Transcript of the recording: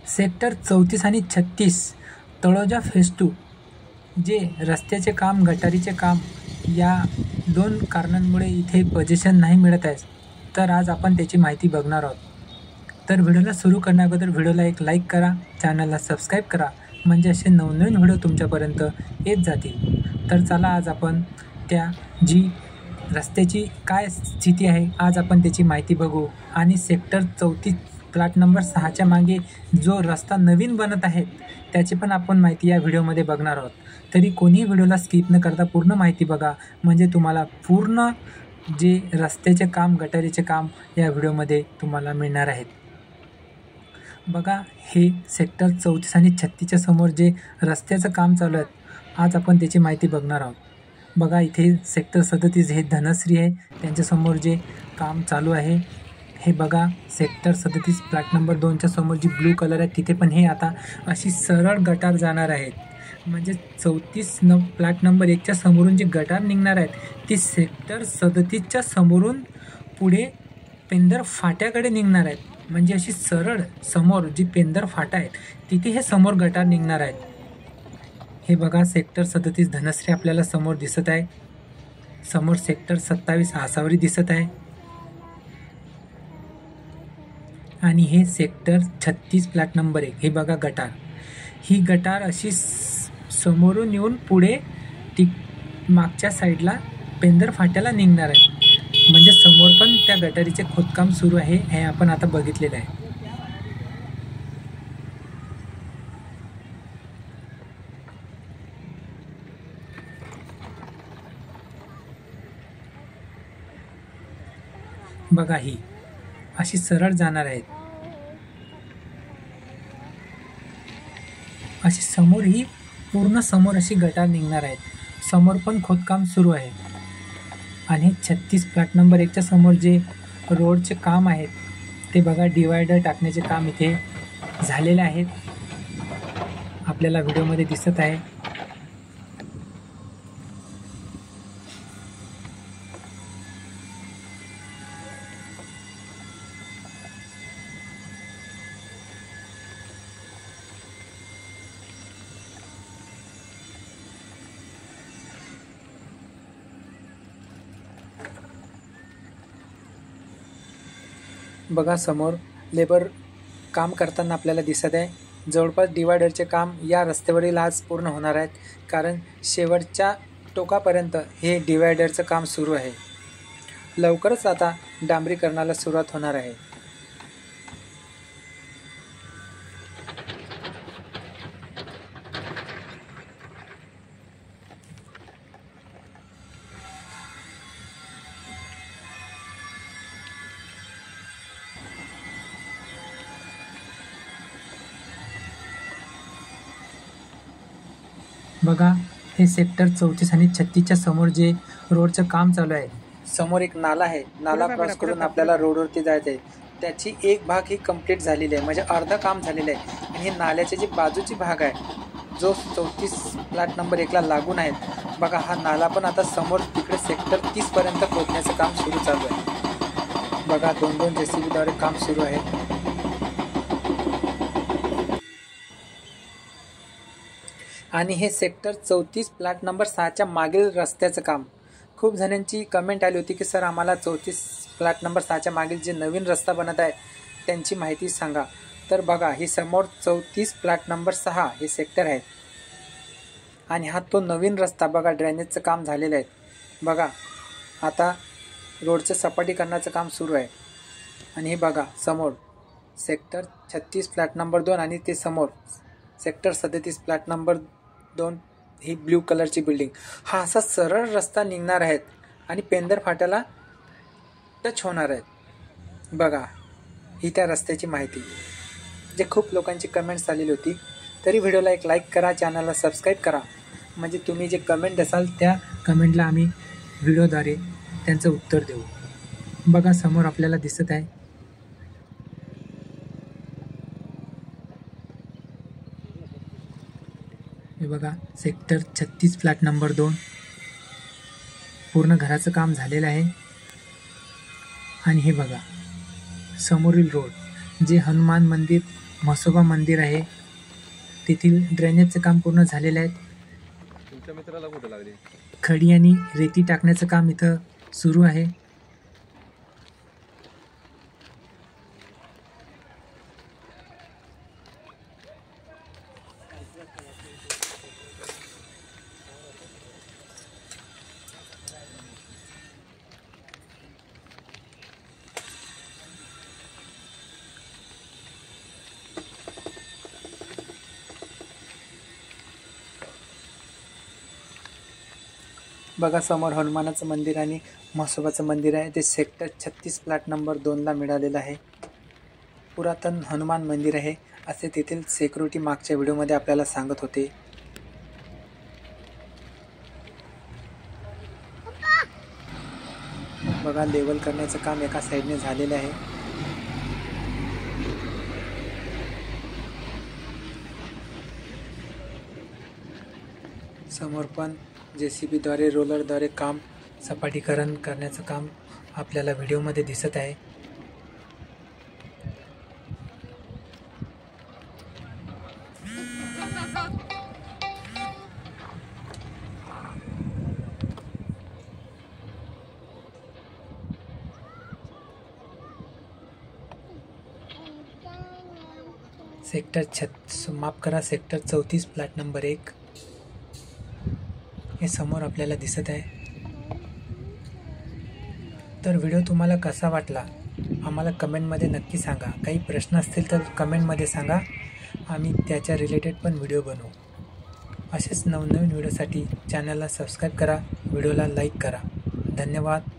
Sector 34 आणि 36 Taloja phase 2 जे रस्त्याचे काम, गटारीचे काम या दोन कारणांमुळे इथे पोझिशन नाही मिळत आहे, तर आज आपण त्याची माहिती बघणार आहोत. तर व्हिडिओला सुरू करण्याअगोदर व्हिडिओला एक लाईक करा, चॅनलला सबस्क्राईब करा, म्हणजे असे नवनवीन व्हिडिओ तुमच्यापर्यंत येत जातील. तर चला आज आपण त्या जी रस्त्याची काय स्थिती आहे आज आपण त्याची माहिती बघू. आणि सेक्टर 34 प्लॉट नंबर 6च्या मागे जो रस्ता नवीन बनत आहे त्याची पण आपण माहिती या व्हिडिओमध्ये बघणार आहोत. तरी कोणीही व्हिडिओला स्किप न करता पूर्ण माहिती बघा, म्हणजे तुम्हाला पूर्ण जे रस्त्याचे काम, गटारीचे काम या व्हिडिओमध्ये तुम्हाला मिळणार आहेत. बघा, हे सेक्टर 34 आणि 36च्या समोर जे रस्त्याचं काम चालू आहे आज आपण त्याची माहिती बघणार आहोत. बघा, इथे सेक्टर 37 हे धनश्री आहे, त्यांच्यासमोर जे काम चालू आहे हे बघा. सेक्टर 37 प्लॉट नंबर 2च्या समोर जी ब्लू कलर आहे तिथे पण हे आता अशी सरळ गटार जाणार आहेत. म्हणजे 34 प्लॉट नंबर 1च्या समोरून जी गटार निघणार आहेत ती सेक्टर 37च्या समोरून पुढे पेंदर फाट्याकडे निघणार आहेत. म्हणजे अशी सरळ समोर जी पेंदर फाटा आहेत तिथे हे समोर गटार निघणार आहेत. हे बघा, सेक्टर 37 धनश्री आपल्याला समोर दिसत आहे. समोर सेक्टर 27 आसावरी दिसत आहे. आणि हे सेक्टर 36 प्लॉट नंबर 1 हे बघा गटार. ही गटार अशी समोरून येऊन पुढे ती मागच्या साईडला पेंदर फाट्याला निघणार आहे. म्हणजे समोर पण त्या गटारीचे खोदकाम सुरू आहे, हे आपण आता बघितलेलं आहे. बघा, ही अशी सरळ जाणार आहेत. अशी समोर ही पूर्ण समोर अशी गटार निघणार आहेत. समोर पण खोदकाम सुरू आहे. आणि 36 प्लॉट नंबर 1च्या समोर जे रोडचे काम आहेत ते बघा, डिवायडर टाकण्याचे काम इथे झालेले आहेत, आपल्याला व्हिडिओमध्ये दिसत आहे. बघा, समोर लेबर काम करताना आपल्याला दिसत आहे. जवळपास डिवायडरचे काम या रस्त्यावरील आज पूर्ण होणार आहेत, कारण शेवटच्या टोकापर्यंत हे डिवायडरचं काम सुरू आहे. लवकरच आता डांबरीकरणाला सुरुवात होणार आहे. बघा, हे सेक्टर 34 आणि 36च्या समोर जे रोडचं काम चालू आहे, समोर एक नाला आहे. नाला क्रॉस करून आपल्याला रोडवरती जायचं आहे. त्याची एक भाग ही कंप्लीट झालेली आहे, म्हणजे अर्ध काम झालेलं आहे. आणि हे नाल्याची जी बाजूची भाग आहे जो 34 प्लॉट नंबर 1ला लागून आहेत, बघा हा नाला पण आता समोर तिकडे सेक्टर 30पर्यंत खोदण्याचं काम सुरू चालू आहे. बघा, 2-2 JCBद्वारे काम सुरू आहे. आणि हे सेक्टर 34 प्लॉट नंबर 6च्या मागील रस्त्याचं काम. खूप जणांची कमेंट आली होती की सर आम्हाला 34 प्लॉट नंबर 6च्या मागील जे नवीन रस्ता बनत आहे त्यांची माहिती सांगा. तर बघा, ही समोर 34 प्लॉट नंबर 6 हे सेक्टर आहे. आणि हा तो नवीन रस्ता बघा, ड्रेनेजचं काम झालेलं आहे. बघा, आता रोडचं सपाटीकरणाचं काम सुरू आहे. आणि हे बघा, समोर सेक्टर 36 प्लॉट नंबर 2 आणि ते समोर सेक्टर 37 प्लॉट नंबर 2 ही ब्ल्यू कलरची बिल्डिंग. हा असा सरळ रस्ता निघणार आहेत आणि पेंदर फाट्याला टच होणार आहेत. बघा, ही त्या रस्त्याची माहिती जे खूप लोकांची कमेंट्स आलेली होती. तरी व्हिडिओला एक लाईक करा, चॅनलला सबस्क्राईब करा, म्हणजे तुम्ही जे कमेंट असाल त्या कमेंटला आम्ही व्हिडिओद्वारे त्यांचं उत्तर देऊ. बघा, समोर आपल्याला दिसत आहे हे बघा, सेक्टर 36 फ्लॅट नंबर 2 पूर्ण घराचं काम झालेलं आहे. आणि हे बघा समोरील रोड जे हनुमान मंदिर म्हसोबा मंदिर आहे. तेथील ड्रेनेजचं काम पूर्ण झालेलं आहे. तुमच्या मित्राला कुठे लागली? खडी आणि रेती टाकण्याचं काम इथं सुरू आहे. बघा समोर हनुमानाचं मंदिर आणि म्हसोबाचं मंदिर आहे. ते सेक्टर 36 प्लॉट नंबर 2ला मिळालेलं आहे. पुरातन हनुमान मंदिर आहे असे तेथील सिक्युरिटी मागच्या व्हिडिओमध्ये आपल्याला सांगत होते. बघा लेवल करण्याचं काम एका साईडने झालेलं आहे. समोर पण JCBद्वारे रोलरद्वारे काम सपाटीकरण करण्याचं काम आपल्याला व्हिडिओमध्ये दिसत आहे. सेक्टर 34 प्लॉट नंबर 1 हे समोर आपल्याला दिसत आहे. तर व्हिडिओ तुम्हाला कसा वाटला आम्हाला कमेंटमध्ये नक्की सांगा. काही प्रश्न असतील तर कमेंटमध्ये सांगा, आम्ही त्याच्या रिलेटेड पण व्हिडिओ बनवू. असेच नवनवीन व्हिडिओसाठी चॅनलला सबस्क्राईब करा, व्हिडिओला लाईक करा. धन्यवाद.